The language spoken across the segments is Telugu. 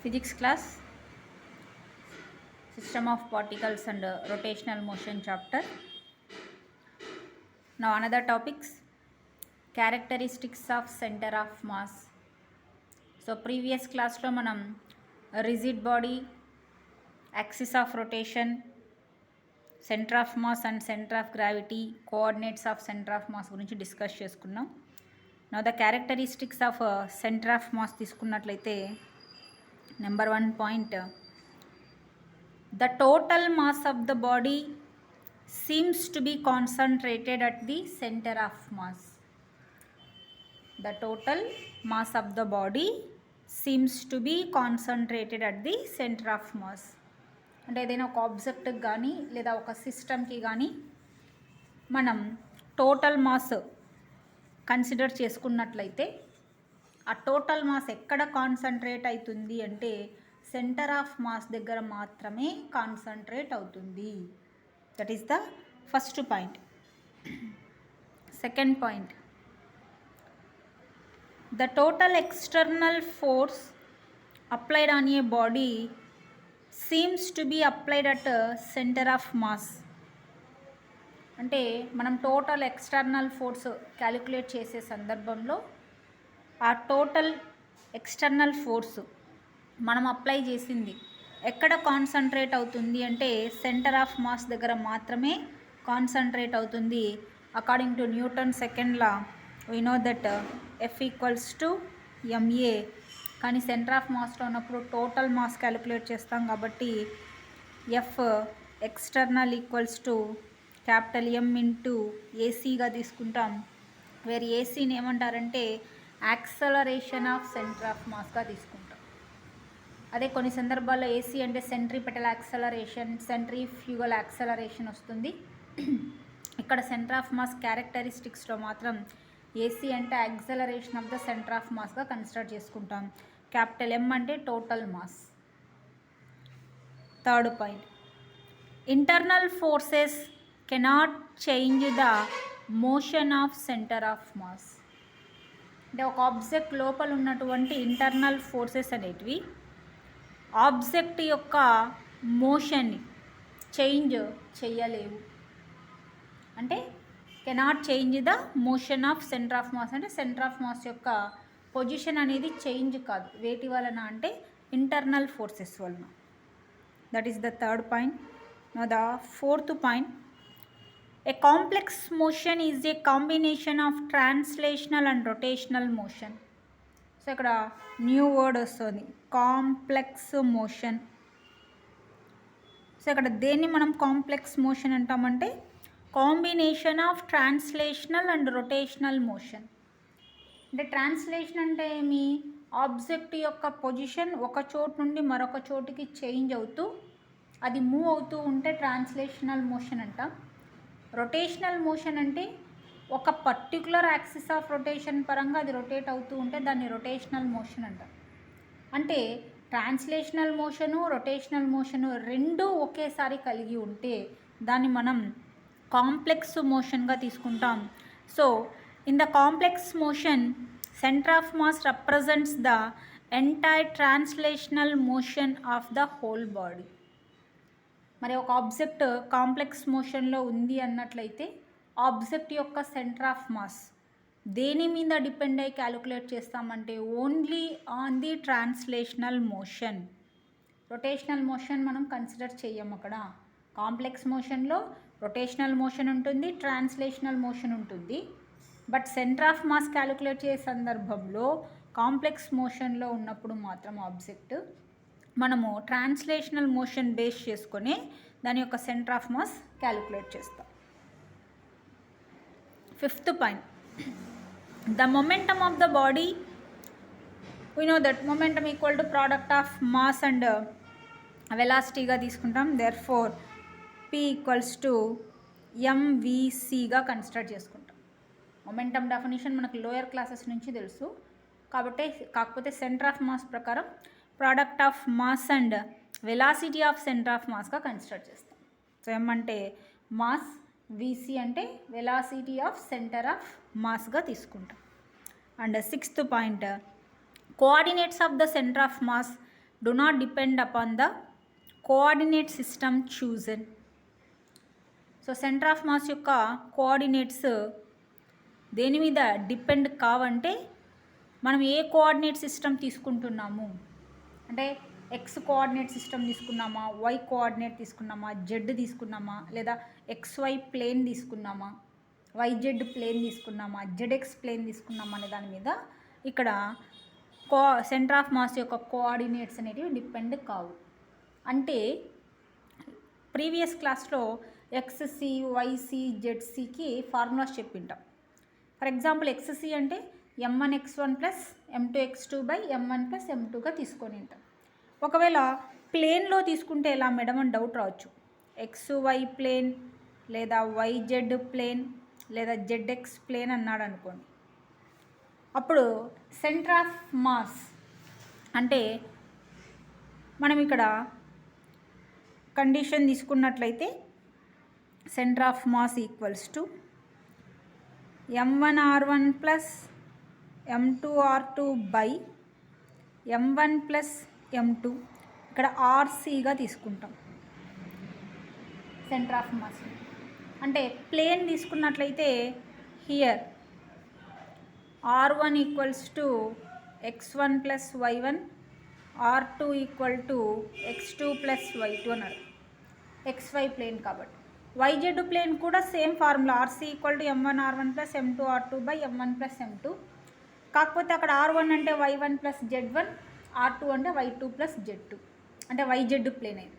Physics class, System of Particles and Rotational Motion chapter. Now another topics, characteristics of center of mass. So previous class lo manam rigid body, axis of rotation, center of mass and center of gravity, coordinates of center of mass గురించి డిస్కస్ చేసుకున్నాం. Now the characteristics of center of mass తీసుకున్నట్లయితే number 1 point, the total mass of the body seems to be concentrated at the center of mass. The total mass of the body seems to be concentrated at the center of mass. అంటే ఏదైనా ఒక ఆబ్జెక్ట్కి కానీ లేదా ఒక సిస్టమ్కి కానీ మనం టోటల్ మాస్ కన్సిడర్ చేసుకున్నట్లయితే ఆ టోటల్ మాస్ ఎక్కడ కాన్సన్ట్రేట్ అవుతుంది అంటే సెంటర్ ఆఫ్ మాస్ దగ్గర మాత్రమే కాన్సన్ట్రేట్ అవుతుంది. That is the first point. Second point, the total external force applied on a body seems to be applied at a center of mass. అంటే మనం టోటల్ ఎక్స్టర్నల్ ఫోర్స్ క్యాలిక్యులేట్ చేసే సందర్భంలో ఆ టోటల్ ఎక్స్టర్నల్ ఫోర్స్ మనం అప్లై చేసింది ఎక్కడ కాన్సన్ట్రేట్ అవుతుంది అంటే సెంటర్ ఆఫ్ మాస్ దగ్గర మాత్రమే కాన్సన్ట్రేట్ అవుతుంది. According to Newton second law we know that F equals to ma, కానీ సెంటర్ ఆఫ్ మాస్లో ఉన్నప్పుడు టోటల్ మాస్ క్యాలిక్యులేట్ చేస్తాం కాబట్టి F external equals to capital M into ఏసీగా తీసుకుంటాం. వేరే ఏసీని ఏమంటారంటే యాక్సలరేషన్ ఆఫ్ సెంటర్ ఆఫ్ మాస్గా తీసుకుంటాం. అదే కొన్ని సందర్భాల్లో ఏసీ అంటే సెంట్రిపెటల్ యాక్సలరేషన్, సెంట్రిఫ్యూగల్ యాక్సలరేషన్ వస్తుంది. ఇక్కడ సెంటర్ ఆఫ్ మాస్ క్యారెక్టరిస్టిక్స్లో మాత్రం ఏసీ అంటే acceleration of the centre of మాస్గా కన్సిడర్ చేసుకుంటాం. క్యాపిటల్ M అంటే total mass. Third point, internal forces cannot change the motion of centre of mass. అంటే ఒక ఆబ్జెక్ట్ లోపల ఉన్నటువంటి ఇంటర్నల్ ఫోర్సెస్ అనేటివి ఆబ్జెక్ట్ యొక్క మోషన్ని చేంజ్ చేయలేవు. అంటే cannot change the motion of centre of mass అంటే సెంటర్ ఆఫ్ మాస్ యొక్క పొజిషన్ అనేది చేంజ్ కాదు. వేటి వలన అంటే ఇంటర్నల్ ఫోర్సెస్ వలన. That is the third point. Now the fourth point, a complex motion is a combination of translational and rotational motion. So ఇక్కడ న్యూ వర్డ్ వస్తుంది, కాంప్లెక్స్ మోషన్. సో ఇక్కడ దేన్ని మనం కాంప్లెక్స్ మోషన్ అంటామంటే combination of translational and rotational motion. అంటే ట్రాన్స్లేషన్ అంటే ఏమి, ఆబ్జెక్ట్ యొక్క పొజిషన్ ఒక చోటు నుండి మరొక చోటుకి చేంజ్ అవుతూ అది మూవ్ అవుతూ ఉంటే ట్రాన్స్లేషనల్ మోషన్ అంటాం. రొటేషనల్ మోషన్ అంటే ఒక పర్టికులర్ యాక్సిస్ ఆఫ్ రొటేషన్ పరంగా అది రొటేట్ అవుతూ ఉంటే దాన్ని రొటేషనల్ మోషన్ అంటాం. అంటే ట్రాన్స్లేషనల్ మోషను, రొటేషనల్ మోషను రెండూ ఒకేసారి కలిగి ఉంటే దాన్ని మనం కాంప్లెక్స్ మోషన్గా తీసుకుంటాం. So in the complex motion centre of mass represents the entire translational motion of the whole body. మరి ఒక ఆబ్జెక్ట్ కాంప్లెక్స్ మోషన్లో ఉంది అన్నట్లయితే ఆబ్జెక్ట్ యొక్క సెంటర్ ఆఫ్ మాస్ దేని మీద డిపెండ్ అయ్యి క్యాలిక్యులేట్ చేస్తామంటే only on the translational motion. Rotational motion మనం కన్సిడర్ చెయ్యం. అక్కడ కాంప్లెక్స్ మోషన్లో రొటేషనల్ మోషన్ ఉంటుంది, ట్రాన్స్లేషనల్ మోషన్ ఉంటుంది. But centre of mass calculate చేసే సందర్భంలో కాంప్లెక్స్ మోషన్లో ఉన్నప్పుడు మాత్రం ఆబ్జెక్ట్ మనము ట్రాన్స్లేషనల్ మోషన్ బేస్ చేసుకొని దాని యొక్క సెంటర్ ఆఫ్ మాస్ క్యాలిక్యులేట్ చేస్తాం. Fifth point, the momentum of the body, we know that momentum equal to product of mass and వెలాసిటీగా తీసుకుంటాం. Therefore P equals to mvcగా కన్సిడర్ చేసుకుంటాం. మొమెంటమ్ డెఫినేషన్ మనకు లోయర్ క్లాసెస్ నుంచి తెలుసు కాబట్టి, కాకపోతే సెంటర్ ఆఫ్ మాస్ ప్రకారం product of mass and velocity of centre of మాస్గా కన్సిడర్ చేస్తాం. సో M అంటే మాస్, VC అంటే వెలాసిటీ ఆఫ్ సెంటర్ ఆఫ్ మాస్గా తీసుకుంటాం. And sixth point, coordinates of the centre of mass do not depend upon the coordinate system chosen. So centre of mass యొక్క కోఆర్డినేట్స్ దేని మీద డిపెండ్ కావంటే మనం ఏ కోఆర్డినేట్ సిస్టమ్ తీసుకుంటున్నాము అంటే ఎక్స్ కోఆర్డినేట్ సిస్టమ్ తీసుకున్నామా, వై కోఆర్డినేట్ తీసుకున్నామా, జెడ్ తీసుకున్నామా, లేదా ఎక్స్వై ప్లేన్ తీసుకున్నామా, వైజెడ్ ప్లేన్ తీసుకున్నామా, జెడ్ఎక్స్ ప్లేన్ తీసుకున్నామా అనే దాని మీద ఇక్కడ సెంటర్ ఆఫ్ మాస్ యొక్క కోఆర్డినేట్స్ అనేటివి డిపెండ్ కావు. అంటే ప్రీవియస్ క్లాస్లో ఎక్స్సి, వైసి, జెడ్సికి ఫార్ములాస్ చెప్పింటాం. ఫర్ ఎగ్జాంపుల్ ఎక్స్సి అంటే m1x1 plus m2x2 by m1 plus m2గా తీసుకొని ఉంటాం. ఒకవేళ ప్లేన్లో తీసుకుంటే ఎలా మేడం అని డౌట్ రావచ్చు. XY ప్లేన్ లేదా YZ ప్లేన్ లేదా ZX ప్లేన్ అన్నాడు అనుకోండి. అప్పుడు సెంటర్ ఆఫ్ మాస్ అంటే మనం ఇక్కడ కండిషన్ తీసుకున్నట్లయితే centre of mass equals to m1r1 plus m2r2 by m1 plus m2 ఇక్కడ ఆర్సీగా తీసుకుంటాం సెంటర్ ఆఫ్ మాస్. అంటే ప్లేన్ తీసుకున్నట్లయితే here r1 equals to x1 plus y1, r2 equal to x2 plus y2 అన్నారు. xy ప్లేన్ కాబట్టి yz ప్లేన్ కూడా same formula RC equal to m1r1 plus m2r2 by m1 plus m2. కాకపోతే అక్కడ r1 అంటే y1 ప్లస్ z1, r2 అంటే y2 ప్లస్ z2 అంటే yz ప్లేన్ అయింది.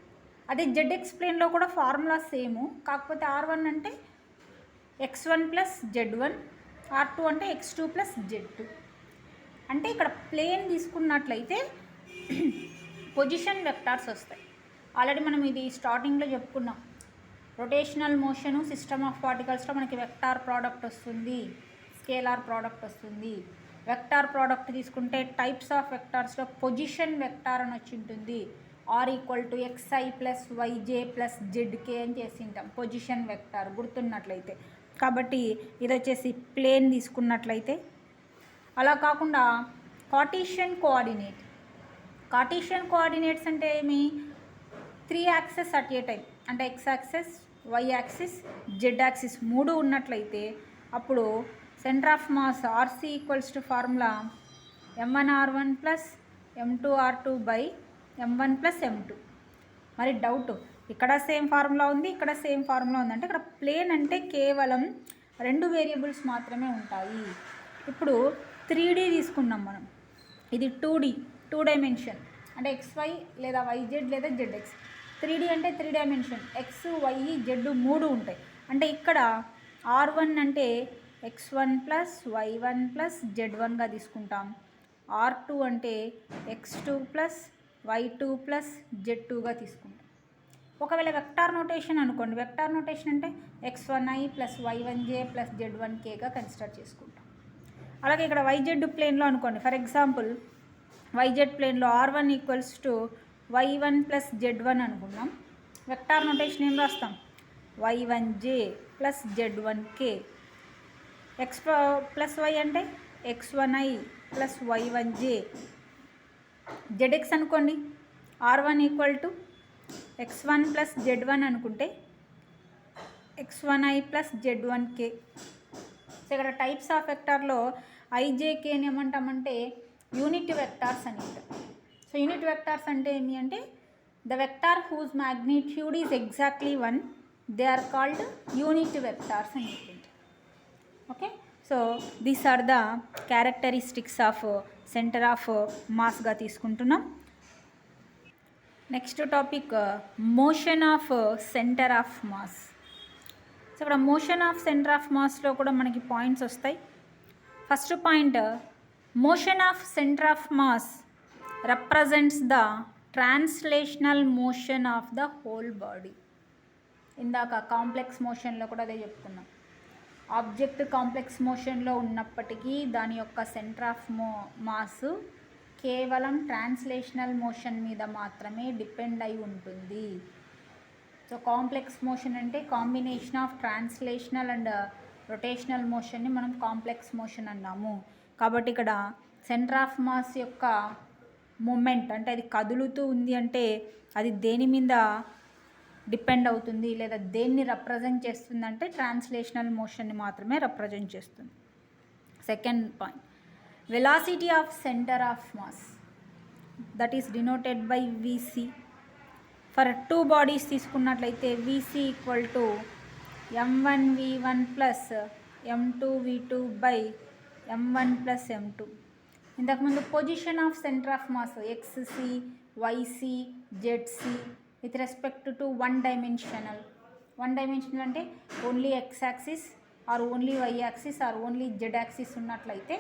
అదే ZX ప్లేన్లో కూడా ఫార్ములా సేము, కాకపోతే r1 అంటే x1 ప్లస్ z1, r2 అంటే x2 ప్లస్ z2. అంటే ఇక్కడ ప్లేన్ తీసుకున్నట్లయితే పొజిషన్ వెక్టార్స్ వస్తాయి. ఆల్రెడీ మనం ఇది స్టార్టింగ్లో చెప్పుకున్నాం. రొటేషనల్ మోషను, సిస్టమ్ ఆఫ్ పార్టికల్స్లో మనకి వెక్టార్ ప్రోడక్ట్ వస్తుంది, స్కేలార్ ప్రోడక్ట్ వస్తుంది. వెక్టార్ ప్రోడక్ట్ తీసుకుంటే టైప్స్ ఆఫ్ వెక్టార్స్లో పొజిషన్ వెక్టార్ అని వచ్చి ఉంటుంది. R equal to XI plus YJ plus జెడ్కే అని చేసింటాం పొజిషన్ వెక్టార్ గుర్తున్నట్లయితే. కాబట్టి ఇది వచ్చేసి ప్లేన్ తీసుకున్నట్లయితే. అలా కాకుండా కార్టీషియన్ కోఆర్డినేట్, కార్టీషియన్ కోఆర్డినేట్స్ అంటే ఏమి, 3 యాక్సెస్ అట్ ఏ టైం అంటే x axis, y axis, z axis 3 ఉన్నట్లయితే అప్పుడు centre of mass RC equals to formula m1r1 plus m2r2 by m1 plus m2. మరి డౌట్, ఇక్కడ సేమ్ ఫార్ములా ఉంది, ఇక్కడ సేమ్ ఫార్ములా ఉంది. అంటే ఇక్కడ ప్లేన్ అంటే కేవలం 2 వేరియబుల్స్ మాత్రమే ఉంటాయి. ఇప్పుడు 3D తీసుకున్నాం మనం, ఇది 2D 2 డైమెన్షన్ అంటే XY లేదా YZ లేదా ZX. 3D అంటే 3 డైమెన్షన్ X, Y, Z 3 ఉంటాయి. అంటే ఇక్కడ R1 అంటే x1 ప్లస్ y1 ప్లస్ z1గా తీసుకుంటాం. r2 అంటే x2 ప్లస్ y2 ప్లస్ z2గా తీసుకుంటాం. ఒకవేళ వెక్టార్ నోటేషన్ అనుకోండి, వెక్టార్ నోటేషన్ అంటే x1i plus y1j plus z1kగా consider చేసుకుంటాం. అలాగే ఇక్కడ yz ప్లేన్లో అనుకోండి, ఫర్ ఎగ్జాంపుల్ yz ప్లేన్లో r1 equals to y1 plus z1 అనుకున్నాం. వెక్టార్ నోటేషన్ ఏం రాస్తాం, y1j plus z1k. x plus y అంటే x1i ప్లస్ y1j. జెడ్ఎక్స్ అనుకోండి, r1 equal to x1 plus z1 అనుకుంటే x1i ప్లస్ z1k. సో ఇక్కడ టైప్స్ ఆఫ్ వెక్టార్లో ఐజేకేని ఏమంటామంటే యూనిట్ వెక్టార్స్ అని అంటారు. సో యూనిట్ వెక్టార్స్ అంటే ఏమి అంటే the vector whose magnitude is exactly 1, they are called unit vectors అని చెప్పింది. Okay, so these are the characteristics of centre of మాస్గా తీసుకుంటున్నాం. Next topic motion of centre of mass. So ఇక్కడ మోషన్ ఆఫ్ సెంటర్ ఆఫ్ మాస్లో కూడా మనకి పాయింట్స్ వస్తాయి. First point, motion of centre of mass represents the translational motion of the whole body. ఇందాక కాంప్లెక్స్ మోషన్లో కూడా అదే చెప్పుకున్నాం. ఆబ్జెక్ట్ కాంప్లెక్స్ మోషన్లో ఉన్నప్పటికీ దాని యొక్క సెంటర్ ఆఫ్ మాస్ కేవలం ట్రాన్స్లేషనల్ మోషన్ మీద మాత్రమే డిపెండ్ అయి ఉంటుంది. సో కాంప్లెక్స్ మోషన్ అంటే combination of translational and rotational మోషన్ని మనం కాంప్లెక్స్ మోషన్ అన్నాము. కాబట్టి ఇక్కడ సెంటర్ ఆఫ్ మాస్ యొక్క మూమెంట్ అంటే అది కదులుతూ ఉంది అంటే అది దేని మీద డిపెండ్ అవుతుంది లేదా దేన్ని రిప్రజెంట్ చేస్తుంది అంటే ట్రాన్స్లేషనల్ మోషన్ని మాత్రమే రిప్రజెంట్ చేస్తుంది. Second point, velocity of centre of mass that is denoted by VC. For 2 bodies తీసుకున్నట్లయితే VC equal to m1v1 plus m2v2 by m1 plus m2. ఇంతకుముందు position of centre of mass XC, YC, ZC with respect to one dimensional అంటే only X axis or only Y axis or only Z axis ఉన్నట్లయితే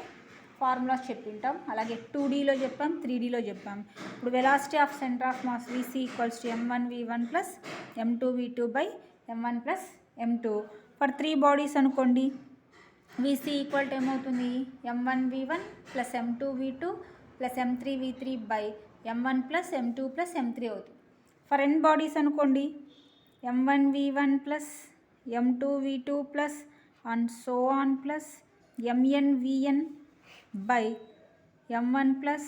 ఫార్ములాస్ చెప్పింటాం. అలాగే 2Dలో చెప్పాం, 3Dలో చెప్పాం. ఇప్పుడు velocity of centre of mass VC equals to m1v1 plus m2v2 by m1 plus m2. For 3 bodies అనుకోండి, విసి ఈక్వల్ టు ఏమవుతుంది m1v1 plus m2v2 plus m3v3 by m1 plus m2 plus m3 అవుతుంది. ఫర్ n బాడీస్ అనుకోండి, m1v1 plus m2v2 plus and so on plus mnvn by m1 plus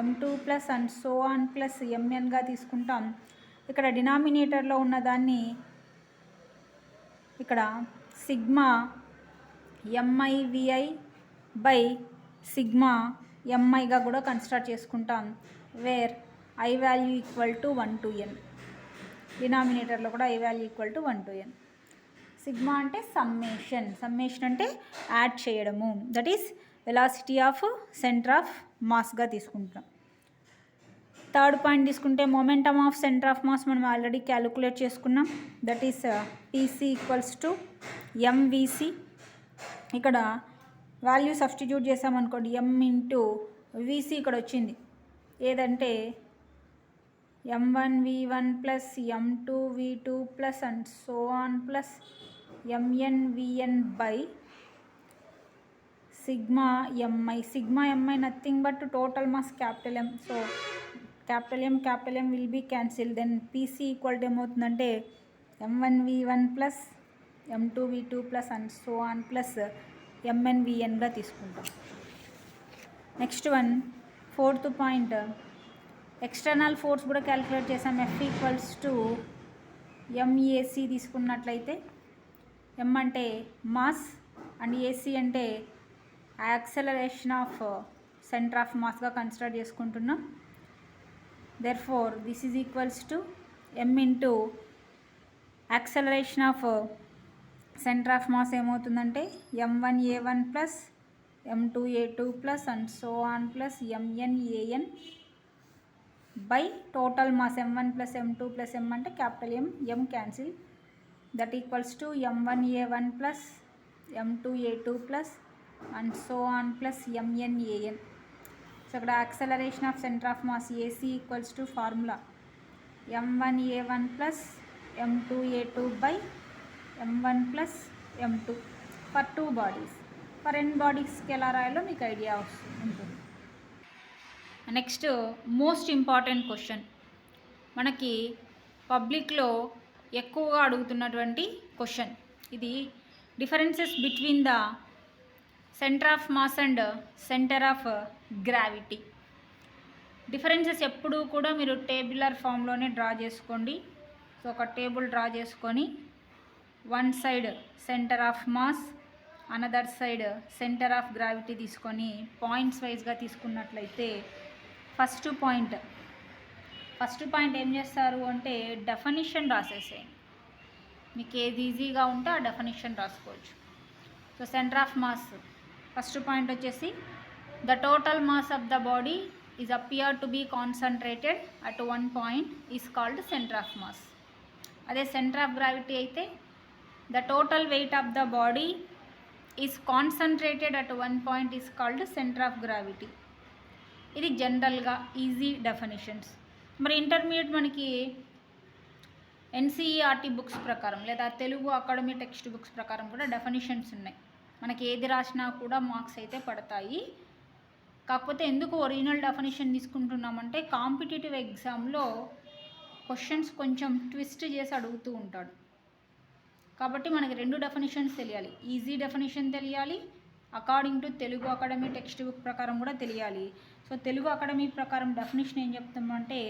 m2 plus and so on plus mnగా తీసుకుంటాం. ఇక్కడ డినామినేటర్లో ఉన్నదాన్ని ఇక్కడ సిగ్మా mivi బై సిగ్మా miగా కూడా కన్సిడర్ చేసుకుంటాం, where i value equal to 1 to n. డినామినేటర్లో కూడా i value equal to 1 to n. Sigma అంటే సమ్మేషన్ అంటే యాడ్ చేయడము, that is velocity of centre of మాస్గా తీసుకుంటాం. థర్డ్ పాయింట్ తీసుకుంటే momentum of centre of mass మనం ఆల్రెడీ క్యాలిక్యులేట్ చేసుకున్నాం, that is PC equals to MVC. ఇక్కడ వాల్యూ సబ్స్టిట్యూట్ చేసామనుకోండి, m ఇంటూ విసి ఇక్కడ వచ్చింది ఏదంటే m1v1 plus m2v2 plus and so on plus mnvn by sigma mi nothing but total mass capital M. So capital M will be cancel. Then PC equal to ఏమవుతుందంటే m1v1 plus m2v2 plus and so on plus mnvnగా తీసుకుంటాం. Next one, fourth point, external force కూడా క్యాలిక్యులేట్ చేసాం. F ఈక్వల్స్ టు MAC తీసుకున్నట్లయితే M అంటే మాస్ అండ్ AC అంటే యాక్సలరేషన్ ఆఫ్ సెంటర్ ఆఫ్ మాస్గా కన్సిడర్ చేసుకుంటున్నాం. Therefore this is equals to M into acceleration of centre of mass ఏమవుతుందంటే m1a1 plus m2a2 plus and so on plus mnan by total mass m1 plus m2 plus m అంటే capital M cancel, that equals to m1a1 plus m2a2 plus and so on plus mnan. So ఇక్కడ acceleration of centre of mass AC equals to formula m1a1 plus m2a2 by m1 plus m2 for 2 bodies. For n బాడీస్కి ఎలా రాయాలో మీకు ఐడియా ఉంటుంది. నెక్స్ట్ మోస్ట్ ఇంపార్టెంట్ క్వశ్చన్, మనకి పబ్లిక్లో ఎక్కువగా అడుగుతున్నటువంటి క్వశ్చన్ ఇది, differences between the centre of mass and centre of gravity. Differences ఎప్పుడూ కూడా మీరు టేబులర్ ఫామ్లోనే డ్రా చేసుకోండి. సో ఒక టేబుల్ డ్రా చేసుకొని one side centre of mass, another side centre of gravity తీసుకొని పాయింట్స్ వైజ్గా తీసుకున్నట్లయితే ఫస్ట్ పాయింట్ ఏం చేస్తారు అంటే డెఫినిషన్ రాసేసేయండి. మీకు ఏది ఈజీగా ఉంటే ఆ డెఫినిషన్ రాసుకోవచ్చు. So centre of mass first point వచ్చేసి the total mass of the body is appear to be concentrated at one point is called center of mass. అదే సెంటర్ ఆఫ్ గ్రావిటీ అయితే the total weight of the body is concentrated at one point is called center of gravity. ఇది జనరల్గా ఈజీ డెఫినిషన్స్. మరి ఇంటర్మీడియట్ మనకి ఎన్సీఈఆర్టీ బుక్స్ ప్రకారం లేదా తెలుగు అకాడమీ టెక్స్ట్ బుక్స్ ప్రకారం కూడా డెఫినిషన్స్ ఉన్నాయి. మనకి ఏది రాసినా కూడా మార్క్స్ అయితే పడతాయి. కాకపోతే ఎందుకు ఒరిజినల్ డెఫినిషన్ తీసుకుంటున్నామంటే కాంపిటేటివ్ ఎగ్జామ్లో క్వశ్చన్స్ కొంచెం ట్విస్ట్ చేసి అడుగుతూ ఉంటాడు. కాబట్టి మనకి రెండు డెఫినిషన్స్ తెలియాలి, ఈజీ డెఫినిషన్ తెలియాలి, according to Telugu academy text book ప్రకారం కూడా తెలియాలి. సో తెలుగు అకాడమీ ప్రకారం డెఫినేషన్ ఏం చెప్తామంటే,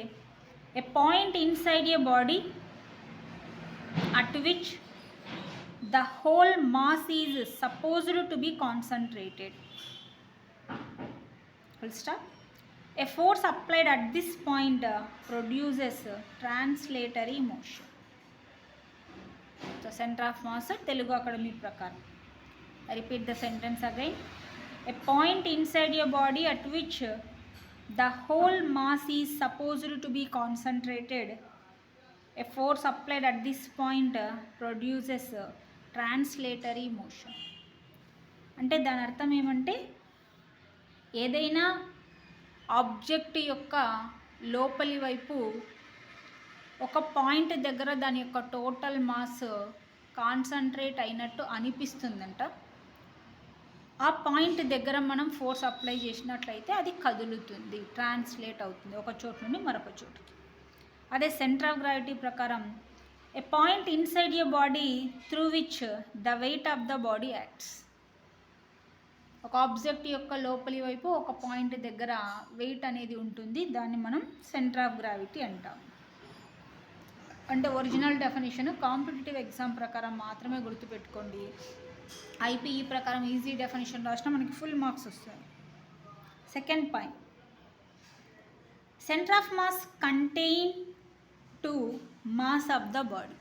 a point inside a body at which the whole mass is supposed to be concentrated. Full stop. A force applied at this point produces translatory motion. So center of mass Telugu Academy prakaram. I repeat the sentence again. A point inside your body at which the whole mass is supposed to be concentrated. A force applied at this point produces translatory motion. అంటే దాని అర్థం ఏమంటే, ఏదైనా ఆబ్జెక్ట్ యొక్క లోపలి వైపు ఒక పాయింట్ దగ్గర దాని యొక్క టోటల్ మాస్ కాన్సన్ట్రేట్ అయినట్టు అనిపిస్తుందంట. ఆ పాయింట్ దగ్గర మనం ఫోర్స్ అప్లై చేసినట్లయితే అది కదులుతుంది, ట్రాన్స్లేట్ అవుతుంది ఒక చోటు నుండి మరొక చోటుకి. అదే సెంటర్ ఆఫ్ గ్రావిటీ ప్రకారం a point inside your body through which the weight of the body acts. ఒక ఆబ్జెక్ట్ యొక్క లోపలి వైపు ఒక పాయింట్ దగ్గర వెయిట్ అనేది ఉంటుంది, దాన్ని మనం సెంటర్ ఆఫ్ గ్రావిటీ అంటాం. అంటే ఒరిజినల్ డెఫినేషన్ కాంపిటేటివ్ ఎగ్జామ్ ప్రకారం మాత్రమే గుర్తుపెట్టుకోండి. ఐపీఈ ప్రకారం ఈజీ డెఫినేషన్ రాసినా మనకి ఫుల్ మార్క్స్ వస్తాయి. Second point, center of mass contain to mass of the body.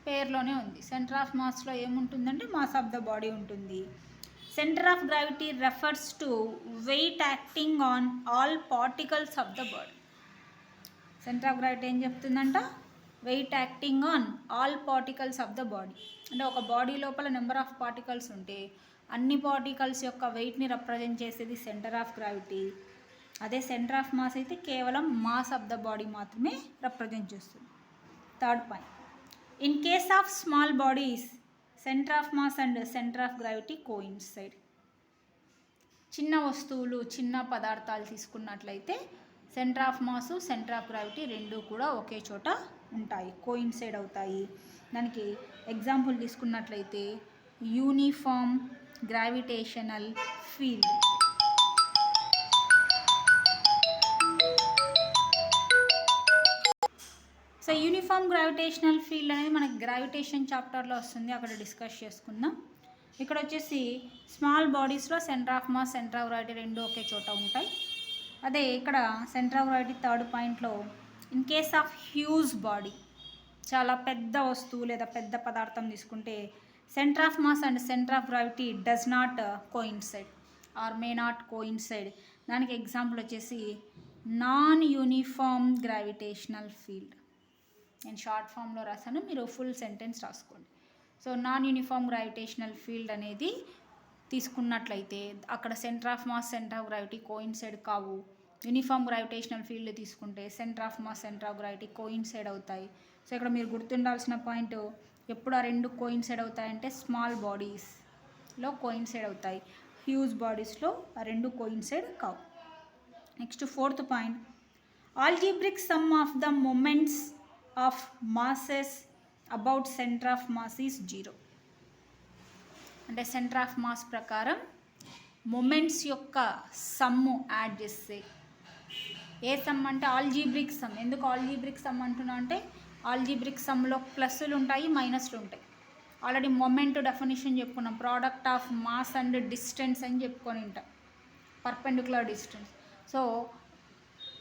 పేర్లోనే ఉంది, సెంటర్ ఆఫ్ మాస్లో ఏముంటుందంటే మాస్ ఆఫ్ ద బాడీ ఉంటుంది. Center of gravity refers to weight acting on all particles of the body. Center of gravity ఏం చెప్తుందంట, weight acting on all particles of the body. అంటే ఒక బాడీ లోపల నెంబర్ ఆఫ్ పార్టికల్స్ ఉంటే అన్ని పార్టికల్స్ యొక్క వెయిట్ని రిప్రజెంట్ చేసేది సెంటర్ ఆఫ్ గ్రావిటీ. అదే సెంటర్ ఆఫ్ మాస్ అయితే కేవలం మాస్ ఆఫ్ ద బాడీ మాత్రమే రిప్రజెంట్ చేస్తుంది. Third point, in case of small bodies centre of mass and centre of gravity coincide. చిన్న వస్తువులు, చిన్న పదార్థాలు తీసుకున్నట్లయితే centre of mass, center of gravity రెండు కూడా ఒకే చోట ఉంటాయి, కోయిన్సైడ్ అవుతాయి. దానికి ఎగ్జాంపుల్ తీసుకున్నట్లయితే uniform gravitational field. So uniform gravitational field అనేది మనకి గ్రావిటేషన్ చాప్టర్లో వస్తుంది, అక్కడ డిస్కస్ చేసుకుందాం. ఇక్కడ వచ్చేసి స్మాల్ బాడీస్లో center of mass, center of gravity రెండు ఒకే చోట ఉంటాయి. అదే ఇక్కడ సెంటర్ ఆఫ్ గ్రావిటీ థర్డ్ పాయింట్లో, in case of huge body, చాలా పెద్ద వస్తువు లేదా పెద్ద పదార్థం తీసుకుంటే centre of mass and centre of gravity does not coincide or may not coincide. దానికి ఎగ్జాంపుల్ వచ్చేసి నాన్ యూనిఫామ్ గ్రావిటేషనల్ ఫీల్డ్. నేను షార్ట్ ఫామ్లో రాశాను, మీరు ఫుల్ సెంటెన్స్ రాసుకోండి. So non uniform gravitational field అనేది తీసుకున్నట్లయితే అక్కడ centre of mass, center of gravity coincide కావు. యూనిఫామ్ గ్రావిటేషనల్ ఫీల్డ్ తీసుకుంటే centre of mass, center of gravity coincide అవుతాయి. సో ఇక్కడ మీరు గుర్తుండాల్సిన పాయింట్, ఎప్పుడు ఆ రెండు కోయిన్సైడ్ అవుతాయంటే స్మాల్ బాడీస్లో కోయిన్సైడ్ అవుతాయి, హ్యూజ్ బాడీస్లో ఆ రెండు కోయిన్సైడ్ కావు. Next fourth point, algebraic sum of the moments of masses about center of mass is 0. అంటే సెంటర్ ఆఫ్ మాస్ ప్రకారం మొమెంట్స్ యొక్క సమ్ము యాడ్ చేస్తే, ఏ సమ్ అంటే ఆల్జీబ్రిక్ సమ్. ఎందుకు ఆల్జీబ్రిక్ సమ్ అంటున్నా అంటే ఆల్జీబ్రిక్ సమ్లో ప్లస్లు ఉంటాయి, మైనస్లు ఉంటాయి. ఆల్రెడీ మొమెంట్ డెఫినేషన్ చెప్పుకున్నాం, product of mass and distance అని చెప్పుకొని ఉంటాం, పర్పెండిక్యులర్ డిస్టెన్స్. సో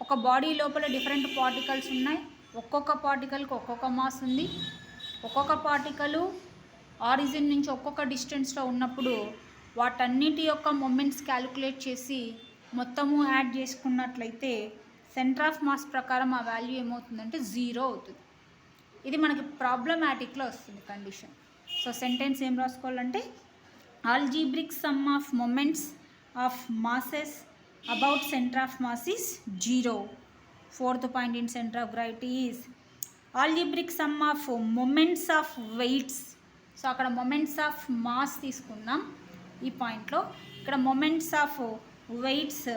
ఒక బాడీ లోపల డిఫరెంట్ పార్టికల్స్ ఉన్నాయి, ఒక్కొక్క పార్టికల్కి ఒక్కొక్క మాస్ ఉంది. ఒక్కొక్క పార్టికలు ఆరిజిన్ నుంచి ఒక్కొక్క డిస్టెన్స్లో ఉన్నప్పుడు వాటన్నిటి యొక్క మొమెంట్స్ క్యాలిక్యులేట్ చేసి మొత్తము యాడ్ చేసుకున్నట్లయితే సెంటర్ ఆఫ్ మాస్ ప్రకారం ఆ వాల్యూ ఏమవుతుందంటే 0 అవుతుంది. ఇది మనకి ప్రాబ్లమాటిక్లో వస్తుంది కండిషన్. సో సెంటెన్స్ ఏం రాసుకోవాలంటే, algebraic sum of moments of masses about center of mass is 0. Fourth point in center of gravity is algebraic sum of moments of weights. So అక్కడ మొమెంట్స్ ఆఫ్ మాస్ తీసుకున్నాం ఈ పాయింట్లో, ఇక్కడ moments of weights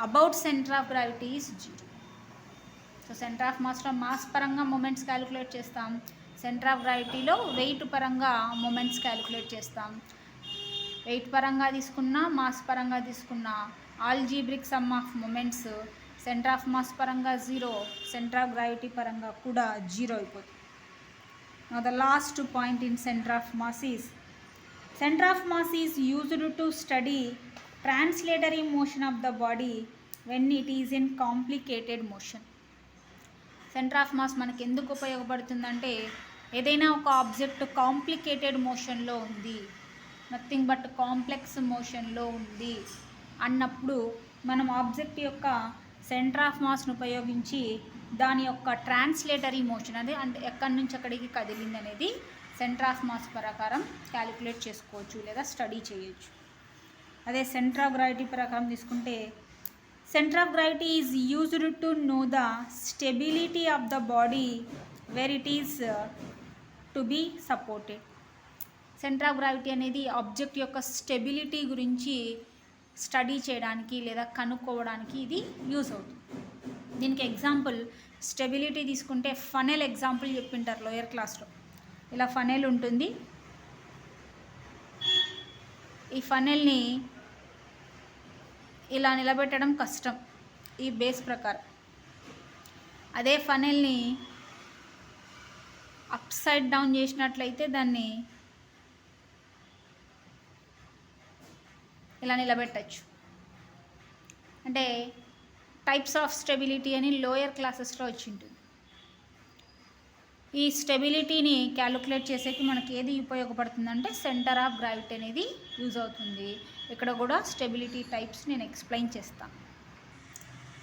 about center of gravity is 0. So centre of మాస్లో మాస్ పరంగా మొమెంట్స్ క్యాలిక్యులేట్ చేస్తాం, సెంటర్ ఆఫ్ గ్రావిటీలో వెయిట్ పరంగా మొమెంట్స్ క్యాలిక్యులేట్ చేస్తాం. వెయిట్ పరంగా తీసుకున్నా మాస్ పరంగా తీసుకున్నా algebraic sum of moments centre of mass పరంగా 0, సెంటర్ ఆఫ్ గ్రావిటీ పరంగా కూడా 0 అయిపోతుంది. Now the last point in center of mass is used to study translatory motion of the body when it is in complicated motion. Centre of mass మనకి ఎందుకు ఉపయోగపడుతుందంటే ఏదైనా ఒక ఆబ్జెక్ట్ కాంప్లికేటెడ్ మోషన్లో ఉంది, నథింగ్ బట్ కాంప్లెక్స్ మోషన్లో ఉంది అన్నప్పుడు మనం ఆబ్జెక్ట్ యొక్క సెంటర్ ఆఫ్ మాస్ను ఉపయోగించి దాని యొక్క ట్రాన్స్లేటరీ మోషన్ అనేది అంటే ఎక్కడి నుంచి ఎక్కడికి కదిలింది అనేది సెంటర్ ఆఫ్ మాస్ ప్రకారం క్యాలిక్యులేట్ చేసుకోవచ్చు లేదా స్టడీ చేయొచ్చు. అదే సెంటర్ ఆఫ్ గ్రావిటీ ప్రకారం తీసుకుంటే centre of gravity is used to know the stability of the body where it is to be supported. Centre of gravity అనేది ఆబ్జెక్ట్ యొక్క స్టెబిలిటీ గురించి స్టడీ చేయడానికి లేదా కనుక్కోవడానికి ఇది యూజ్ అవుతుంది. దీనికి ఎగ్జాంపుల్ స్టెబిలిటీ తీసుకుంటే ఫనెల్ ఎగ్జాంపుల్ చెప్పింటారు లోయర్ క్లాస్లో. ఇలా ఫనెల్ ఉంటుంది, ఈ ఫనెల్ని ఇలా నిలబెట్టడం కష్టం ఈ బేస్ ప్రకారం. అదే ఫనెల్ని అప్ సైడ్ డౌన్ చేసినట్లయితే దాన్ని ఇలా నిలబెట్టచ్చు. అంటే టైప్స్ ఆఫ్ స్టెబిలిటీ అని లోయర్ క్లాసెస్లో వచ్చి ఉంటుంది. ఈ స్టెబిలిటీని క్యాలిక్యులేట్ చేసేకి మనకి ఏది ఉపయోగపడుతుందంటే సెంటర్ ఆఫ్ గ్రావిటీ అనేది యూజ్ అవుతుంది. ఇక్కడ కూడా స్టెబిలిటీ టైప్స్ నేను ఎక్స్ప్లెయిన్ చేస్తాను.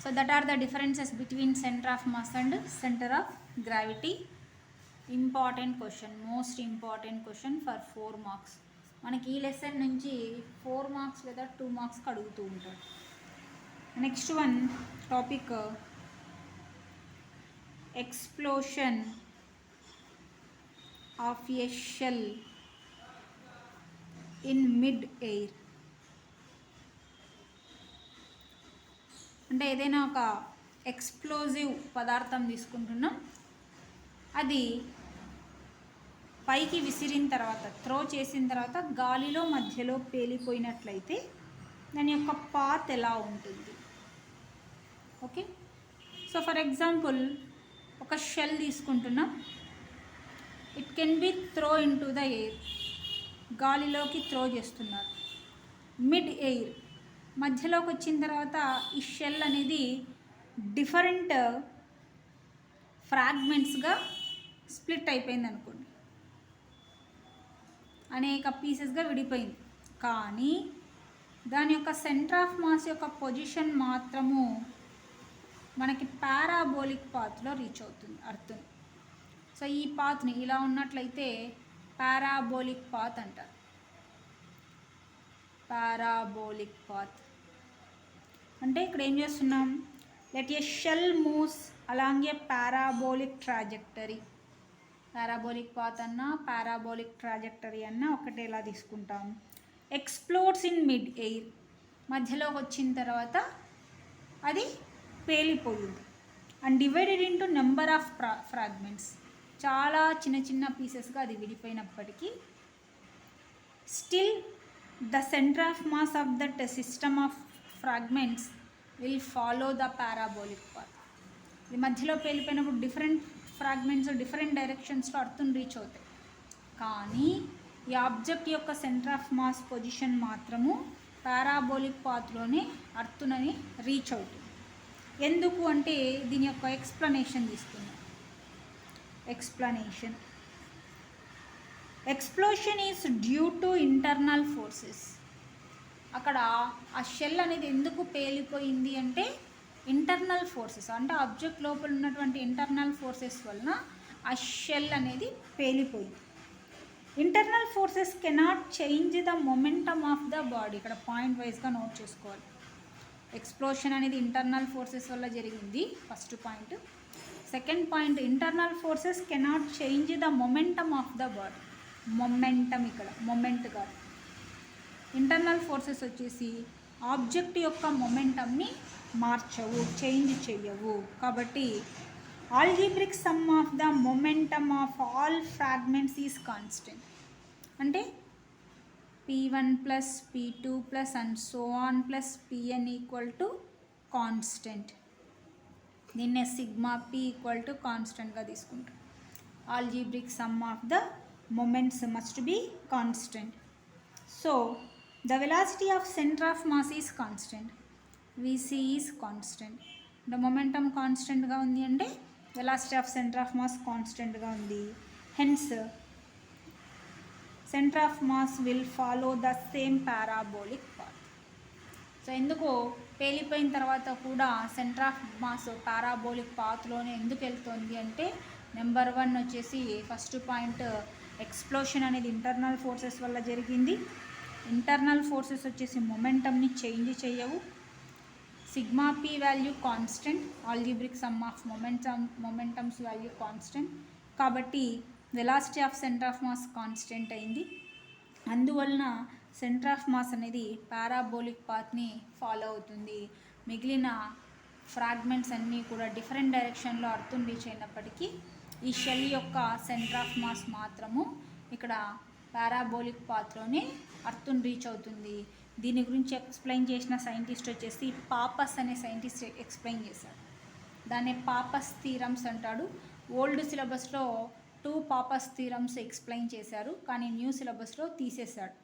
So that are the differences between centre of mass and centre of gravity. Important question, most important question for 4 marks. మనకి ఈ లెసన్ నుంచి 4 మార్క్స్ లేదా 2 మార్క్స్కి అడుగుతూ ఉంటాడు. Next one topic explosion of a shell in mid air. అంటే ఏదైనా ఒక ఎక్స్ప్లోజివ్ పదార్థం తీసుకుంటున్నాం, అది పైకి విసిరిన తర్వాత త్రో చేసిన తర్వాత గాలిలో మధ్యలో పేలిపోయినట్లయితే దాని యొక్క పాత్ ఎలా ఉంటుంది. ఓకే, సో ఫర్ ఎగ్జాంపుల్ ఒక షెల్ తీసుకుంటున్నాం, it can be throw in to the air. గాలిలోకి త్రో చేస్తున్నారు. మిడ్ ఎయిర్ మధ్యలోకి వచ్చిన తర్వాత ఈ షెల్ అనేది డిఫరెంట్ ఫ్రాగ్మెంట్స్గా స్ప్లిట్ అయిపోయింది అనుకోండి, అనేక పీసెస్గా విడిపోయింది. కానీ దాని యొక్క సెంటర్ ఆఫ్ మాస్ యొక్క పొజిషన్ మాత్రము మనకి పారాబోలిక్ పాత్లో రీచ్ అవుతుంది అర్థం. సో ఈ పాత్ని ఇలా ఉన్నట్లయితే పారాబోలిక్ పాత్ అంటారు. పారాబోలిక్ పాత్ అంటే ఇక్కడ ఏం చేస్తున్నాం, let a shell moves along a parabolic trajectory. Parabolic path అన్నా పారాబోలిక్ ట్రాజెక్టరీ అన్నా ఒకటే ఎలా తీసుకుంటాం. ఎక్స్ప్లోడ్స్ ఇన్ మిడ్ ఎయిర్, మధ్యలోకి వచ్చిన తర్వాత అది పేలిపోయింది. And divided into number of fragments, చాలా చిన్న చిన్న పీసెస్గా అది విడిపోయినప్పటికీ still the centre of mass of that system of fragments will follow the parabolic path. ఇది మధ్యలో పేలిపోయినప్పుడు డిఫరెంట్ ఫ్రాగ్మెంట్స్ డిఫరెంట్ డైరెక్షన్స్లో అర్థం రీచ్ అవుతాయి. కానీ ఈ ఆబ్జెక్ట్ యొక్క సెంటర్ ఆఫ్ మాస్ పొజిషన్ మాత్రము పారాబోలిక్ పాత్లోనే అర్థునని రీచ్ అవుతుంది. ఎందుకు అంటే దీని యొక్క ఎక్స్ప్లెనేషన్ తీసుకుందాం. Explosion is due to internal forces. అక్కడ ఆ షెల్ అనేది ఎందుకు పేలిపోయింది అంటే ఇంటర్నల్ ఫోర్సెస్, అంటే ఆబ్జెక్ట్ లోపల ఉన్నటువంటి ఇంటర్నల్ ఫోర్సెస్ వలన ఆ షెల్ అనేది పేలిపోయింది. Internal forces cannot change the momentum of the body. ఇక్కడ పాయింట్ వైజ్గా నోట్ చేసుకోవాలి. ఎక్స్ప్లోషన్ అనేది ఇంటర్నల్ ఫోర్సెస్ వల్ల జరిగింది, first point. Second point, internal forces cannot change the momentum of the body. Momentum ఇక్కడ మొమెంట్ కాదు. ఇంటర్నల్ ఫోర్సెస్ వచ్చేసి ఆబ్జెక్ట్ యొక్క మొమెంటమ్ని మార్చవు, చేంజ్ చెయ్యవు. కాబట్టి algebraic sum of the momentum of all fragments is constant. అంటే P1 plus P2 plus and so on plus Pn equal to constant. దీన్నే సిగ్మా P ఈక్వల్ టు కాన్స్టెంట్గా తీసుకుంటాం. Algebraic sum of the moments must be constant. So the velocity of center of mass is constant. Vc is constant. The momentum constant గా ఉంది అంటే velocity of center of mass constant గా ఉంది. Hence center of mass will follow the same parabolic path. So ఎందుకు పేలిపోయిన తర్వాత కూడా సెంటర్ ఆఫ్ మాస్ పారాబోలిక్ పాత్లోనే ఎందుకు వెళ్తుంది అంటే నెంబర్ 1 వచ్చేసి ఫస్ట్ పాయింట్, ఎక్స్ప్లోషన్ అనేది ఇంటర్నల్ ఫోర్సెస్ వల్ల జరిగింది. ఇంటర్నల్ ఫోర్సెస్ వచ్చేసి మొమెంటమ్ని చేంజ్ చేయవు. Sigma P value constant, algebraic sum of momentums value constant, కాబట్టి velocity of centre of mass constant అయింది. అందువలన సెంటర్ ఆఫ్ మాస్ అనేది పారాబోలిక్ పాత్ని ఫాలో అవుతుంది. మిగిలిన ఫ్రాగ్మెంట్స్ అన్నీ కూడా డిఫరెంట్ డైరెక్షన్లో అర్థం రీచ్ అయినప్పటికీ ఈ షెల్ యొక్క సెంటర్ ఆఫ్ మాస్ మాత్రము ఇక్కడ పారాబోలిక్ పాత్లోనే అర్థం రీచ్ అవుతుంది. దీని గురించి ఎక్స్ప్లెయిన్ చేసిన సైంటిస్ట్ వచ్చేసి పాపస్ అనే సైంటిస్ట్ ఎక్స్ప్లెయిన్ చేశాడు. దాన్ని పాపస్ థీరమ్స్ అంటాడు. ఓల్డ్ సిలబస్లో 2 పాపస్ థీరమ్స్ ఎక్స్ప్లెయిన్ చేశారు, కానీ న్యూ సిలబస్లో తీసేశాడు.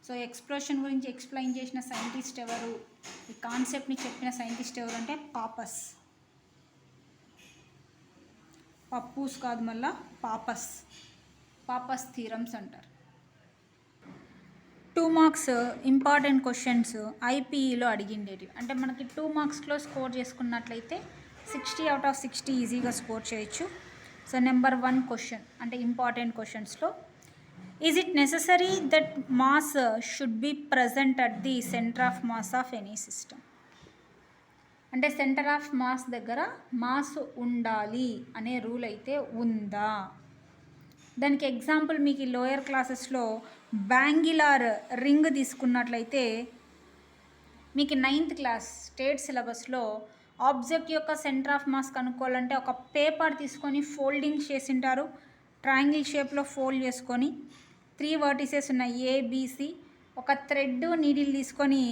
సో ఎక్స్ప్లోషన్ గురించి ఎక్స్ప్లెయిన్ చేసిన సైంటిస్ట్ ఎవరు, ఈ కాన్సెప్ట్ని చెప్పిన సైంటిస్ట్ ఎవరు అంటే పాపస్. పప్పూస్ కాదు, మళ్ళా పాపస్ థీరమ్స్ అంటారు. 2 మార్క్స్ ఇంపార్టెంట్ క్వశ్చన్స్ ఐపీఈలో అడిగిండేవి. అంటే మనకి 2 మార్క్స్లో స్కోర్ చేసుకున్నట్లయితే 60 out of 60 ఈజీగా స్కోర్ చేయొచ్చు. సో నెంబర్ 1 క్వశ్చన్ అంటే ఇంపార్టెంట్ క్వశ్చన్స్లో, is it necessary that mass should be present at the centre of mass of any system? అంటే సెంటర్ ఆఫ్ మాస్ దగ్గర మాస్ ఉండాలి అనే రూల్ అయితే ఉందా? దానికి ఎగ్జాంపుల్ మీకు ఈ లోయర్ క్లాసెస్లో బ్యాంగిలార్ రింగ్ తీసుకున్నట్లయితే మీకు 9th క్లాస్ స్టేట్ సిలబస్లో ఆబ్జెక్ట్ యొక్క సెంటర్ ఆఫ్ మాస్ కనుక్కోవాలంటే ఒక పేపర్ తీసుకొని ఫోల్డింగ్ చేసింటారు, ట్రయాంగిల్ షేప్లో ఫోల్డ్ చేసుకొని 3 వర్టిసెస్ ఉన్నాయి ఏబిసి, ఒక థ్రెడ్ నీడిల్ తీసుకొని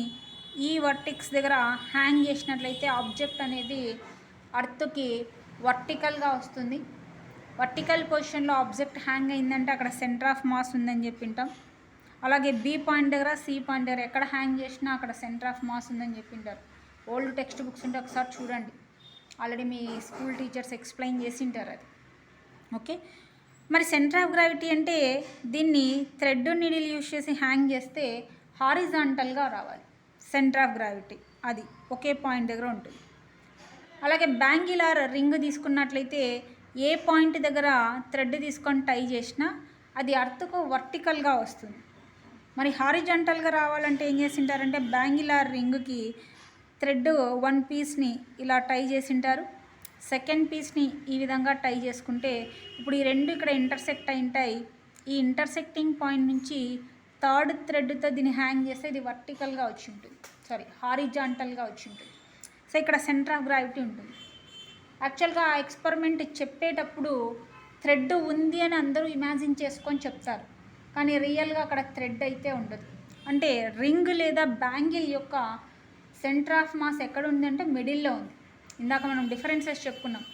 ఈ వర్టిక్స్ దగ్గర హ్యాంగ్ చేసినట్లయితే ఆబ్జెక్ట్ అనేది అర్త్కి వర్టికల్గా వస్తుంది. వర్టికల్ పొజిషన్లో ఆబ్జెక్ట్ హ్యాంగ్ అయిందంటే అక్కడ సెంటర్ ఆఫ్ మాస్ ఉందని చెప్పింటాం. అలాగే బి పాయింట్ దగ్గర సి పాయింట్ దగ్గర ఎక్కడ హ్యాంగ్ చేసినా అక్కడ సెంటర్ ఆఫ్ మాస్ ఉందని చెప్పింటారు. ఓల్డ్ టెక్స్ట్ బుక్స్ ఉంటే ఒకసారి చూడండి, ఆల్రెడీ మీ స్కూల్ టీచర్స్ ఎక్స్ప్లెయిన్ చేసింటారు అది. ఓకే, మరి సెంటర్ ఆఫ్ గ్రావిటీ అంటే దీన్ని థ్రెడ్ నీడిల్ యూజ్ చేసి హ్యాంగ్ చేస్తే హారిజాంటల్గా రావాలి సెంటర్ ఆఫ్ గ్రావిటీ, అది ఒకే పాయింట్ దగ్గర ఉంటుంది. అలాగే బ్యాంగిలార్ రింగ్ తీసుకున్నట్లయితే ఏ పాయింట్ దగ్గర థ్రెడ్ తీసుకొని టై చేసినా అది అర్త్కు వర్టికల్గా వస్తుంది. మరి హారిజాంటల్గా రావాలంటే ఏం చేసింటారంటే బ్యాంగిలార్ రింగ్కి థ్రెడ్ 1 పీస్ని ఇలా టై చేసింటారు, సెకండ్ పీస్ని ఈ విధంగా టై చేసుకుంటే ఇప్పుడు ఈ 2 ఇక్కడ ఇంటర్సెక్ట్ అయింటాయి. ఈ ఇంటర్సెక్టింగ్ పాయింట్ నుంచి 3rd థ్రెడ్తో దీన్ని హ్యాంగ్ చేస్తే ఇది వర్టికల్గా వచ్చి ఉంటుంది, హారిజాంటల్గా వచ్చి ఉంటుంది. సో ఇక్కడ సెంటర్ ఆఫ్ గ్రావిటీ ఉంటుంది. యాక్చువల్గా ఆ ఎక్స్పెరిమెంట్ చెప్పేటప్పుడు థ్రెడ్ ఉంది అని అందరూ ఇమాజిన్ చేసుకొని చెప్తారు, కానీ రియల్గా అక్కడ థ్రెడ్ అయితే ఉండదు. అంటే రింగ్ లేదా బ్యాంగిల్ యొక్క సెంటర్ ఆఫ్ మాస్ ఎక్కడ ఉంది అంటే మిడిల్లో ఉంది. ఇందాక మనం డిఫరెన్సెస్ చెప్పుకున్నాం.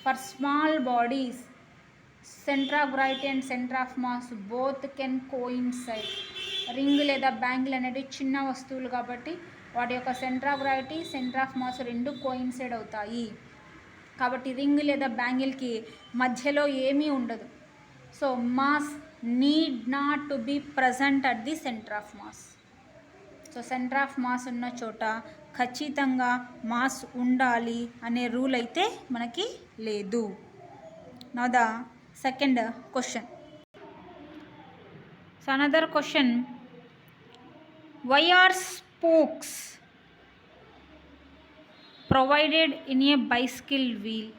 For small bodies centre of gravity and centre of mass both can coincide. Ring లేదా బ్యాంగిల్ అనేవి చిన్న వస్తువులు కాబట్టి వాటి యొక్క centre of gravity centre of mass 2 coincide అవుతాయి. కాబట్టి రింగ్ లేదా బ్యాంగిల్కి మధ్యలో ఏమీ ఉండదు. So mass need not to be present at the centre of mass. So centre of mass ఉన్న చోట ఖచ్చితంగా మాస్ ఉండాలి అనే రూల్ అయితే మనకి లేదు. Now the second question. So another question, why are spokes provided in a bicycle wheel?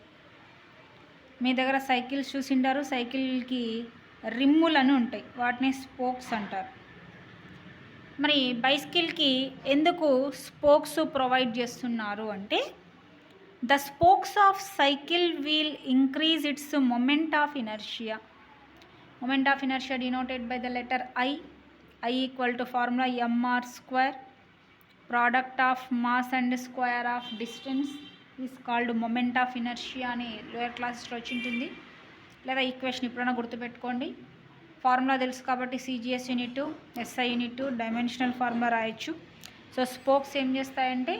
మీ దగ్గర సైకిల్స్ చూసింటారు, సైకిల్కి రిమ్ములని ఉంటాయి, వాటిని స్పోక్స్ అంటారు. మరి బైసికల్కి ఎందుకు స్పోక్స్ ప్రొవైడ్ చేస్తున్నారు అంటే the spokes of cycle wheel increase its moment of inertia. Moment of inertia denoted by the letter I. I equal to formula mr square. Product of mass and square of distance is called moment of inertia అని లోయర్ క్లాసెస్లో వచ్చింటుంది. లేదా ఈక్వేషన్ ఎప్పుడైనా గుర్తుపెట్టుకోండి. ఫార్ములా తెలుసు కాబట్టి CGS unit, SI unit, dimensional formula రాయొచ్చు. సో స్పోక్స్ ఏం చేస్తాయంటే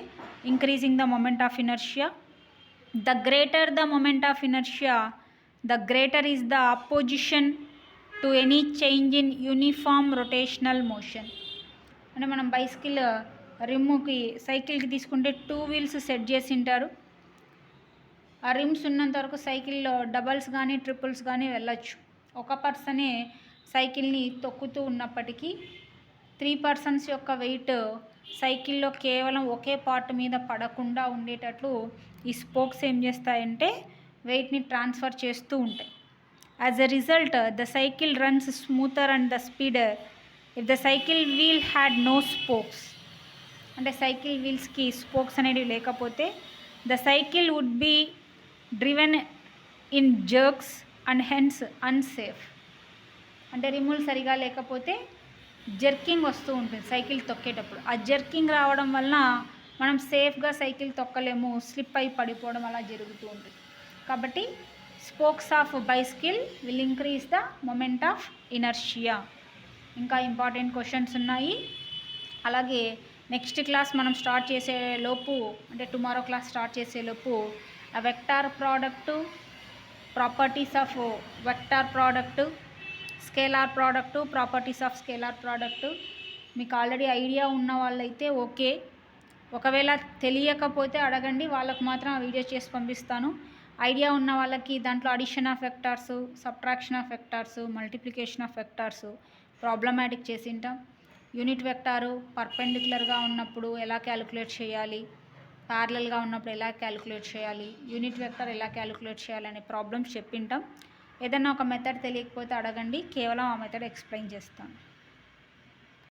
increasing the moment of inertia. The greater the moment of inertia, the greater is the opposition to any change in uniform rotational motion. అంటే మనం బైసికల్ రిమ్కి సైకిల్కి తీసుకుంటే 2 వీల్స్ సెట్ చేసి ఉంటారు. ఆ రిమ్స్ ఉన్నంత వరకు సైకిల్లో డబల్స్ కానీ ట్రిపుల్స్ కానీ వెళ్ళొచ్చు. ఒక పర్సనే సైకిల్ని తొక్కుతూ ఉన్నప్పటికీ 3 పర్సన్స్ యొక్క వెయిట్ సైకిల్లో కేవలం ఒకే పార్ట్ మీద పడకుండా ఉండేటట్లు ఈ స్పోక్స్ ఏం చేస్తాయంటే వెయిట్ని ట్రాన్స్ఫర్ చేస్తూ ఉంటాయి. As a result the cycle runs smoother and the speeder if the cycle wheel had no spokes. అంటే సైకిల్ వీల్స్కి స్పోక్స్ అనేవి లేకపోతే the cycle would be driven in jerks and hence unsafe. అంటే రిముల్ సరిగా లేకపోతే జర్కింగ్ వస్తూ ఉంటుంది సైకిల్ తొక్కేటప్పుడు. ఆ జర్కింగ్ రావడం వలన మనం సేఫ్గా సైకిల్ తొక్కలేము, స్లిప్ అయి పడిపోవడం అలా జరుగుతూ ఉంటుంది. కాబట్టి spokes of bicycle will increase the moment of inertia. ఇంకా ఇంపార్టెంట్ క్వశ్చన్స్ ఉన్నాయి. అలాగే నెక్స్ట్ క్లాస్ మనం స్టార్ట్ చేసే లోపు, అంటే టుమారో క్లాస్ స్టార్ట్ చేసే లోపు ఆ vector product, properties of vector product, scalar product, properties of scalar product మీకు ఆల్రెడీ ఐడియా ఉన్న వాళ్ళైతే ఓకే. ఒకవేళ తెలియకపోతే అడగండి, వాళ్ళకు మాత్రం ఆ వీడియో చేసి పంపిస్తాను. ఐడియా ఉన్న వాళ్ళకి దాంట్లో addition of vectors, subtraction of vectors, multiplication of vectors problematic చేసి ఉంటాం. యూనిట్ వెక్టారు పర్పెండిక్యులర్గా ఉన్నప్పుడు ఎలా క్యాలిక్యులేట్ చేయాలి, ప్యారలల్గా ఉన్నప్పుడు ఎలా క్యాలిక్యులేట్ చేయాలి, యూనిట్ వెక్టర్ ఎలా క్యాలిక్యులేట్ చేయాలి అనే ప్రాబ్లమ్స్ చెప్పింటాం. ఏదైనా ఒక మెథడ్ తెలియకపోతే అడగండి, కేవలం ఆ మెథడ్ ఎక్స్ప్లెయిన్ చేస్తాను.